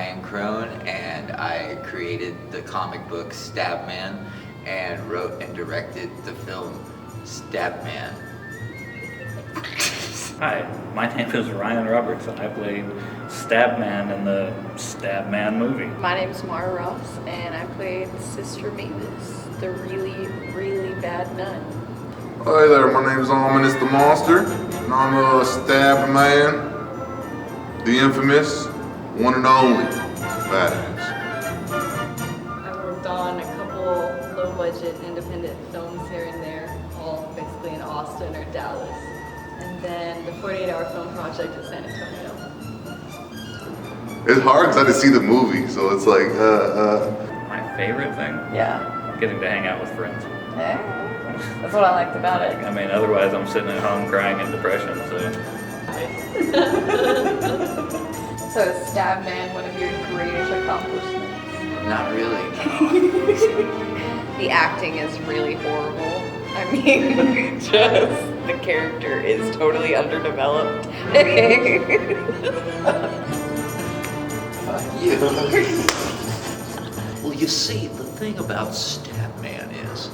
Ryan Crone, and I created the comic book STABMAN and wrote and directed the film STABMAN. Hi, my name is Ryan Roberts, and I played STABMAN in the STABMAN movie. My name's Mara Ross, and I played Sister Mavis, the really, really bad nun. Hi there, my name's Ominous the Monster, and I'm a STABMAN, the infamous, one and only badass. I worked on a couple low-budget independent films here and there, all basically in Austin or Dallas. And then the 48-hour film project in San Antonio. It's hard because I didn't see the movie, so it's like, My favorite thing? Yeah. Getting to hang out with friends. Yeah. That's what I liked about it. I mean, otherwise I'm sitting at home crying in depression, so. So is STABMAN one of your greatest accomplishments? Not really, no. The acting is really horrible. I mean, just the character is totally underdeveloped. Fuck you. Well, you see, the thing about STABMAN is,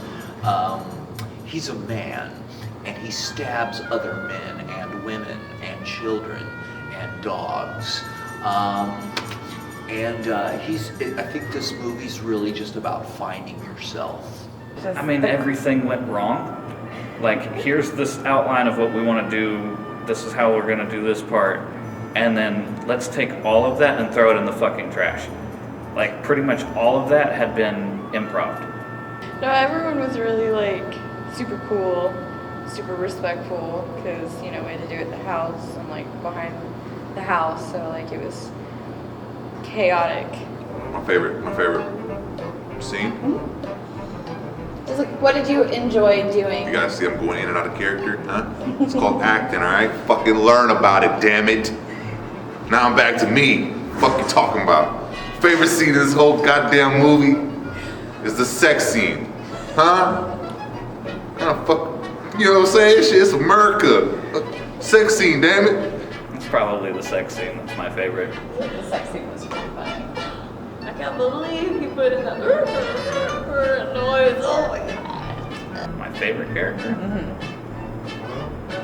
he's a man, and he stabs other men and women and children and dogs. I think this movie's really just about finding yourself. I mean, everything went wrong. Like, here's this outline of what we want to do. This is how we're going to do this part. And then let's take all of that and throw it in the fucking trash. Like, pretty much all of that had been improv. No, everyone was really like super cool, super respectful, because we had to do it at the house and like behind the house, so like it was chaotic. my favorite scene. Just like, what did you enjoy doing? You gotta see I'm going in and out of character, huh? It's called acting, alright? Fucking learn about it, damn it. Now I'm back to me. Fuck you talking about? Favorite scene in this whole goddamn movie is the sex scene. Huh? Fuck, you know what I'm saying? Shit's America. Sex scene, damn it. It's probably the sex scene that's my favorite. The sex scene was really funny. I can't believe he put in that noise. Oh my god. My favorite character.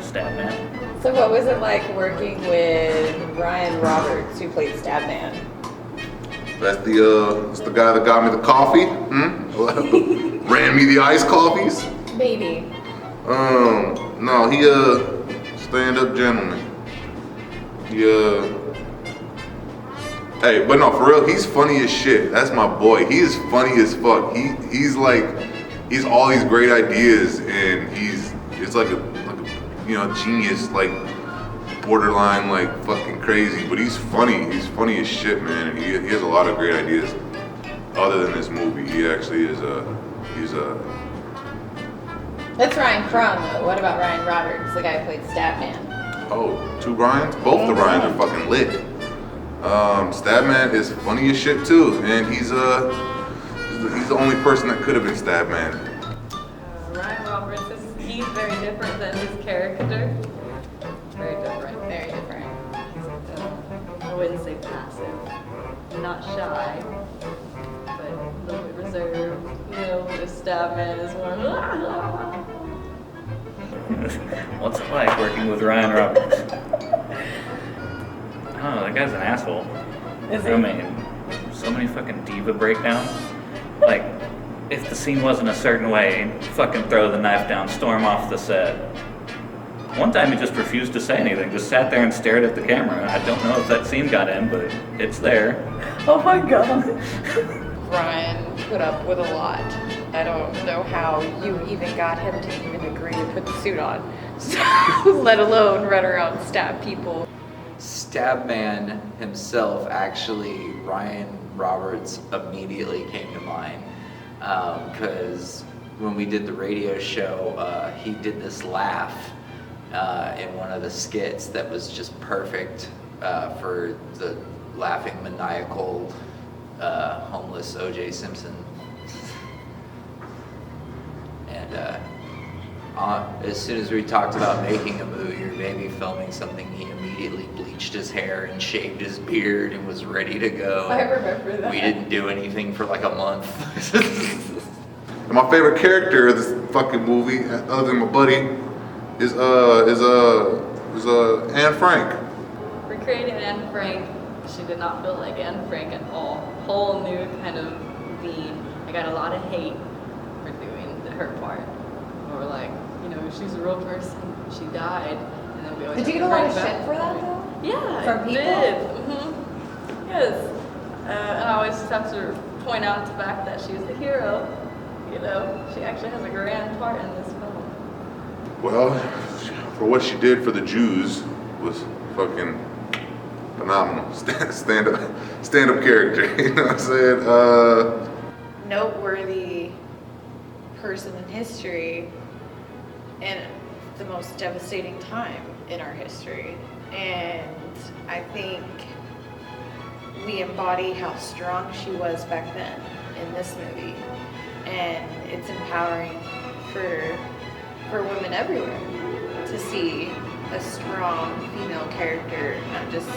STABMAN. So what was it like working with Ryan Roberts, who played STABMAN? That's the guy that got me the coffee. Ran me the iced coffees. Baby. No, he stand-up gentleman. Hey, but no, for real, he's funny as shit. That's my boy. He is funny as fuck. He's all these great ideas, and it's like a genius, like borderline like fucking crazy. But he's funny. He's funny as shit, man. And he has a lot of great ideas. Other than this movie, he actually is That's Ryan Crone, though. What about Ryan Roberts, the guy who played STABMAN? Oh, two Ryans? Both the Ryans are fucking lit. STABMAN is funny as shit too, and he's the only person that could have been STABMAN. Ryan Roberts he's very different than his character. Very different. Very different. I wouldn't say passive. Not shy, but a little bit reserved. The STABMAN is more. What's it like working with Ryan Roberts? Oh, that guy's an asshole. Is he? I mean, so many fucking diva breakdowns. Like, if the scene wasn't a certain way, fucking throw the knife down, storm off the set. One time he just refused to say anything, just sat there and stared at the camera. I don't know if that scene got in, but it's there. Oh my god. Ryan put up with a lot. I don't know how you even got him to even agree to put the suit on, let alone run around and stab people. STABMAN himself, actually, Ryan Roberts immediately came to mind, because when we did the radio show, he did this laugh in one of the skits that was just perfect for the laughing maniacal homeless O.J. Simpson. And as soon as we talked about making a movie or maybe filming something, he immediately bleached his hair and shaved his beard and was ready to go. I remember that. We didn't do anything for like a month. And my favorite character of this fucking movie, other than my buddy, is Anne Frank. Recreating Anne Frank, she did not feel like Anne Frank at all. Whole new kind of being. I got a lot of hate for doing her part. Or like, you know, she's a real person. She died, and then we always. Did you get a lot of shit for that though? Yeah, From I people? did. Yes, and I always just have to point out the fact that she was a hero. You know, she actually has a grand part in this film. Well, for what she did for the Jews was fucking phenomenal. Stand-up character. You know what I'm saying? Noteworthy person in history and the most devastating time in our history. And I think we embody how strong she was back then in this movie. And it's empowering for women everywhere to see a strong female character, not just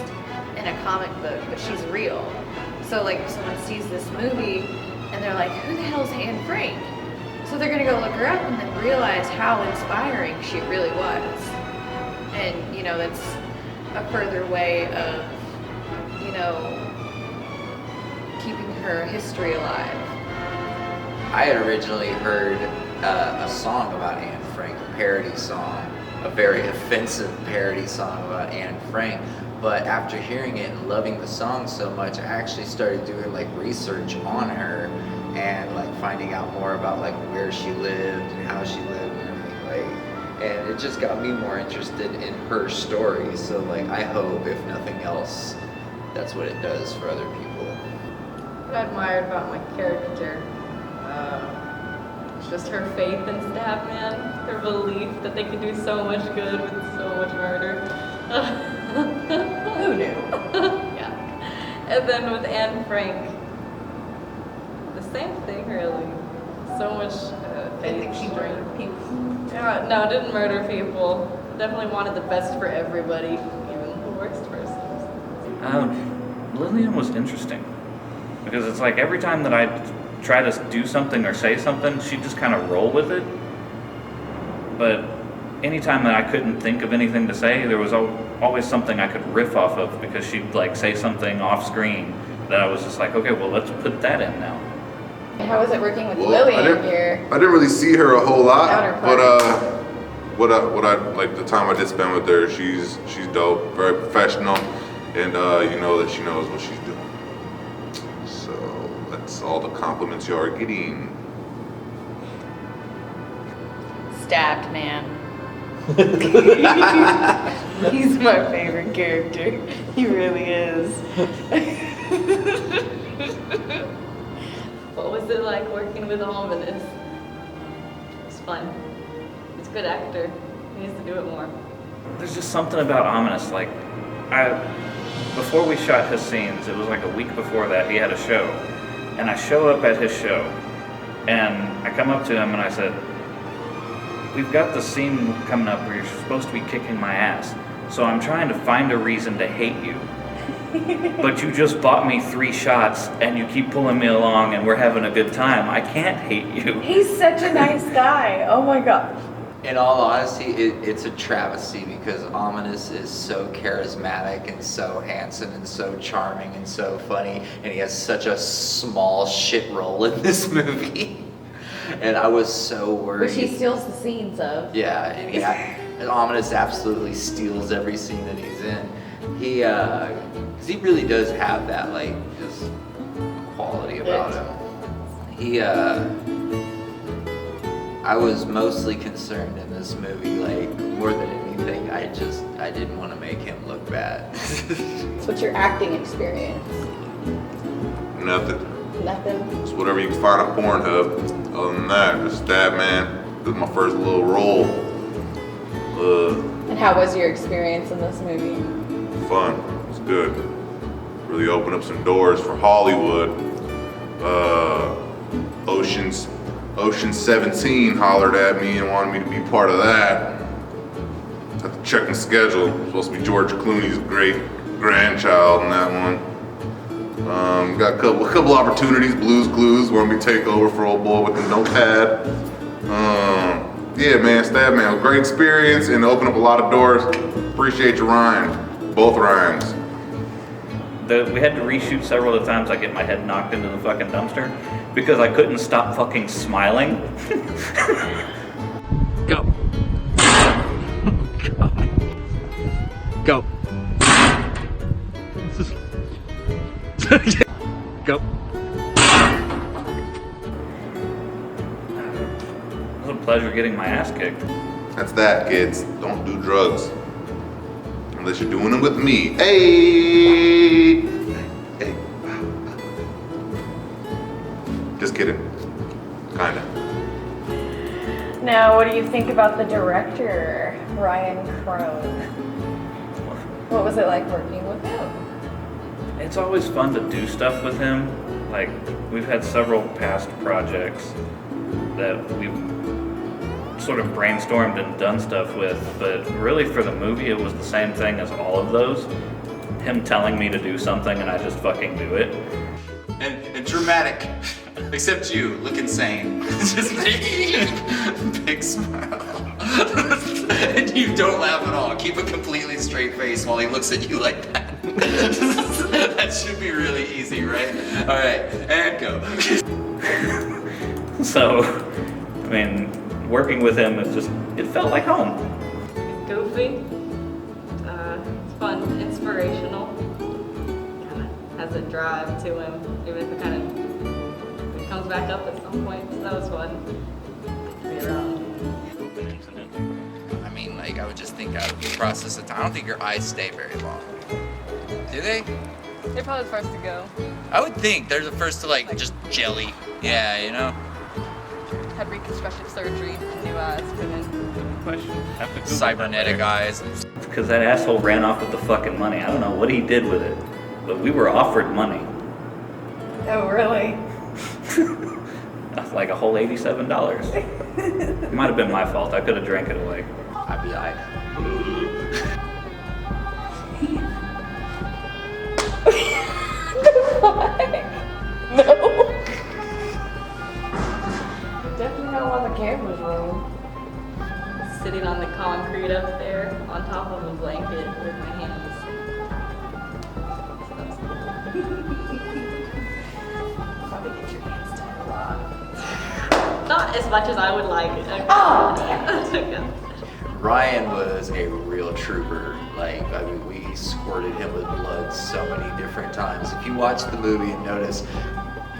in a comic book, but she's real. So like if someone sees this movie and they're like, who the hell's Anne Frank? So they're gonna go look her up and then realize how inspiring she really was. And you know, that's a further way of, you know, keeping her history alive. I had originally heard a song about Anne Frank, a parody song, a very offensive parody song about Anne Frank. But after hearing it and loving the song so much, I actually started doing like research on her and like finding out more about like where she lived and how she lived and everything. Like, and it just got me more interested in her story. So like, I hope if nothing else, that's what it does for other people. What I admired about my character, just her faith in STABMAN, her belief that they could do so much good with so much murder. Who knew? Yeah. And then with Anne Frank, the same thing really. So much I think she murdered people. Yeah, no, didn't murder people. Definitely wanted the best for everybody, even the worst persons. Lillian was interesting because it's like every time that I try to do something or say something, she'd just kind of roll with it. But anytime that I couldn't think of anything to say, there was always something I could riff off of because she'd like say something off screen that I was just like, okay, well, let's put that in now. How was it working with Well, Lillian here? I didn't really see her a whole lot, Counterpart. but what I like the time I did spend with her, she's dope, very professional, and you know that she knows what she's doing. So that's all the compliments you are getting. Stabbed man. He's my favorite character. He really is. What was it like working with Ominous? It was fun. He's a good actor. He needs to do it more. There's just something about Ominous. Like, before we shot his scenes, it was like a week before that, he had a show. And I show up at his show, and I come up to him and I said, we've got the scene coming up where you're supposed to be kicking my ass. So I'm trying to find a reason to hate you. But you just bought me 3 shots and you keep pulling me along and we're having a good time. I can't hate you. He's such a nice guy. Oh my god. In all honesty, it's a travesty because Ominous is so charismatic and so handsome and so charming and so funny, and he has such a small shit role in this movie. And I was so worried. Which he steals the scenes of. Yeah, and Ominous absolutely steals every scene that he's in. Because he really does have that, like, just quality about him. I was mostly concerned in this movie, like, more than anything, I didn't want to make him look bad. So what's your acting experience? Nothing. Nothing. It's whatever you can find on Pornhub. Other than that, just STABMAN. This is my first little role. And how was your experience in this movie? Fun. It's good. Really opened up some doors for Hollywood. Ocean's Ocean 17 hollered at me and wanted me to be part of that. Have to check my schedule. Supposed to be George Clooney's great grandchild in that one. Got a couple opportunities. Blues Clues wanted me to take over for old boy with the notepad. Yeah, man, STABMAN, great experience and opened up a lot of doors. Appreciate you, Ryan. Both Ryans. We had to reshoot several of the times I get my head knocked into the fucking dumpster because I couldn't stop fucking smiling. Go. Go. Go. It was a pleasure getting my ass kicked. That's that, kids. Don't do drugs. Unless you're doing them with me. Hey! Hey. Just kidding. Kinda. Now, what do you think about the director, Ryan Crone? What was it like working with him? It's always fun to do stuff with him. Like, we've had several past projects that we've sort of brainstormed and done stuff with, but really for the movie it was the same thing as all of those. Him telling me to do something and I just fucking do it. And dramatic. Except you look insane. Just big smile. And you don't laugh at all. Keep a completely straight face while he looks at you like that. That should be really easy, right? Alright, and go. So, I mean, working with him, it felt like home. Goofy. It's fun, inspirational. Kind of has a drive to him, even if it comes back up at some point. So that was fun. Be around. I mean, like, I would just think out of the process of time. I don't think your eyes stay very long. Do they? They're probably the first to go. I would think they're the first to, like just jelly. Yeah, you know? Had reconstructive surgery, new eyes put in. Question. Have to Google Cybernetic that eyes. because that asshole ran off with the fucking money. I don't know what he did with it, but we were offered money. Oh, really? That's like a whole $87. It might have been my fault. I could have drank it away. I'd be like, No. Definitely not while the cameras roll. Sitting on the concrete up there on top of a blanket with my hands. So that was Probably get your hands tied a lot. cool. Not as much as I would like. Oh. Ryan was a real trooper. Like, I mean, we squirted him with blood so many different times. If you watch the movie and notice,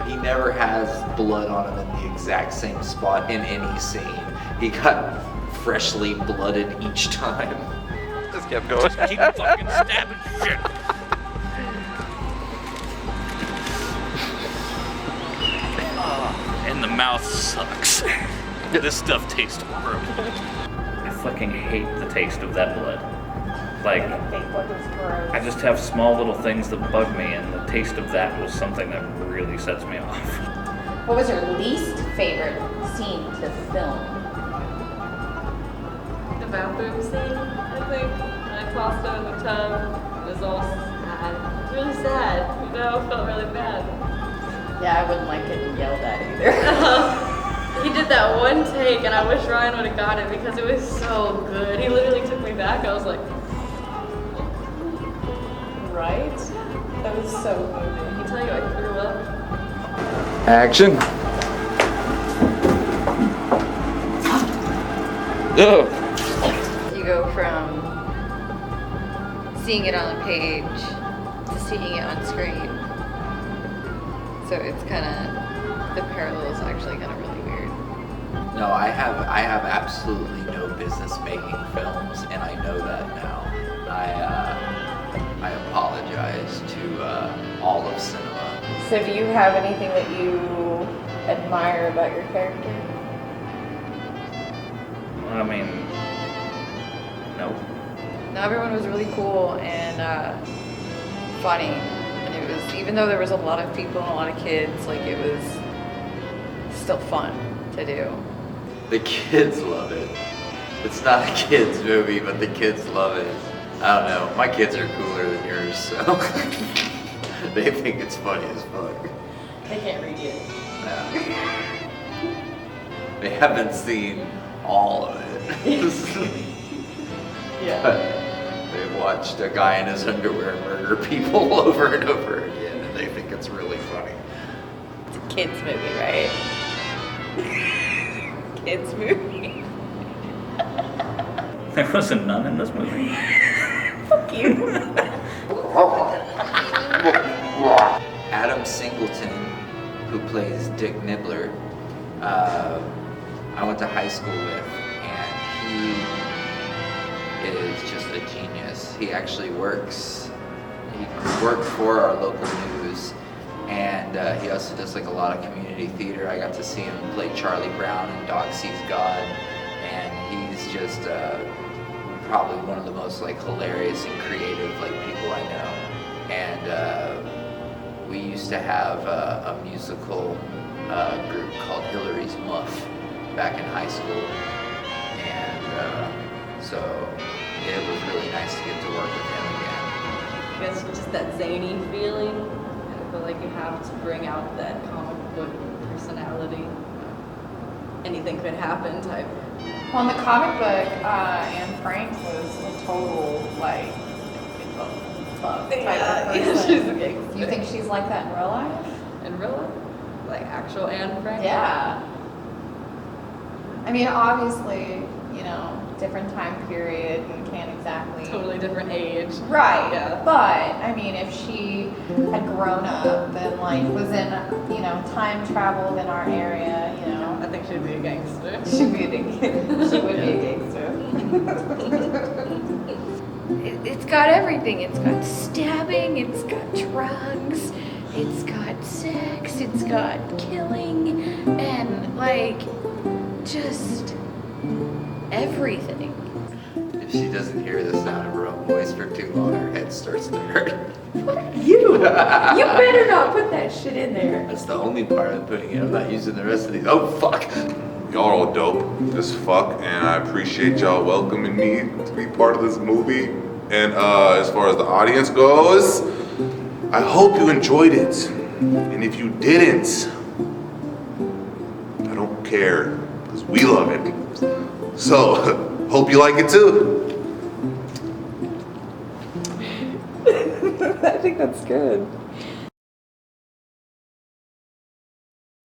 he never has blood on him in the exact same spot in any scene. He got freshly blooded each time. Just kept going. Keep fucking stabbing shit. And the mouth sucks. This stuff tastes horrible. I fucking hate the taste of that blood. Like, I think what was gross. I just have small little things that bug me, and the taste of that was something that really sets me off. What was your least favorite scene to film? The bathroom scene, I think. When I tossed him in the tub, it was all sad. It was really sad, you know, I felt really bad. Yeah, I wouldn't like getting yelled at either. He did that one take, and I wish Ryan would have got it because it was so good. He literally took me back. I was like, Right? That was so moving. I tell you, I threw up. Action. Oh. You go from seeing it on a page to seeing it on screen. So it's kind of, the parallel is actually kind of really weird. No, I have absolutely no business making films, and I know that now. I apologize to all of cinema. So do you have anything that you admire about your character? I mean, no. No, everyone was really cool and funny. And it was, even though there was a lot of people and a lot of kids, like it was still fun. to do. The kids love it. It's not a kids movie, but the kids love it. I don't know. My kids are cooler than yours, so they think it's funny as fuck. They can't read it. No. They haven't seen all of it. Yeah. But they've watched a guy in his underwear murder people over and over again, and they think it's really funny. It's a kids movie, right? Kids movie. There was a nun in this movie. Fuck you. Adam Singleton, who plays Dick Nibbler, I went to high school with, and he is just a genius. He actually works for our local news, and he also does like a lot of community theater. I got to see him play Charlie Brown in Dog Sees God, and he's just probably one of the most like hilarious and creative like people I know. And we used to have a musical group called Hillary's Muff back in high school, and so it was really nice to get to work with him again. I guess just that zany feeling. I feel like you have to bring out that comic book personality. Anything could happen type. Well, in the comic book, Anne Frank was a total, like, love type of person. She's a gangster. You think she's like that in real life? In real life? Like actual Anne Frank? Yeah. I mean, obviously, you know, different time period, you can't exactly... Totally different age. Right. Yeah. But, I mean, if she had grown up and, like, was in, you know, time traveled in our area, you know... I think she'd be a gangster. She would be a gangster. It's got everything. It's got stabbing, it's got drugs, it's got sex, it's got killing, and like just everything. If she doesn't hear the sound of her own voice for too long, her head starts to hurt. You better not put that shit in there. That's the only part I'm putting in. I'm not using the rest of these. Oh, fuck. Y'all are all dope as fuck, and I appreciate y'all welcoming me to be part of this movie. And as far as the audience goes, I hope you enjoyed it. And if you didn't, I don't care, because we love it. So, hope you like it too. I think that's good.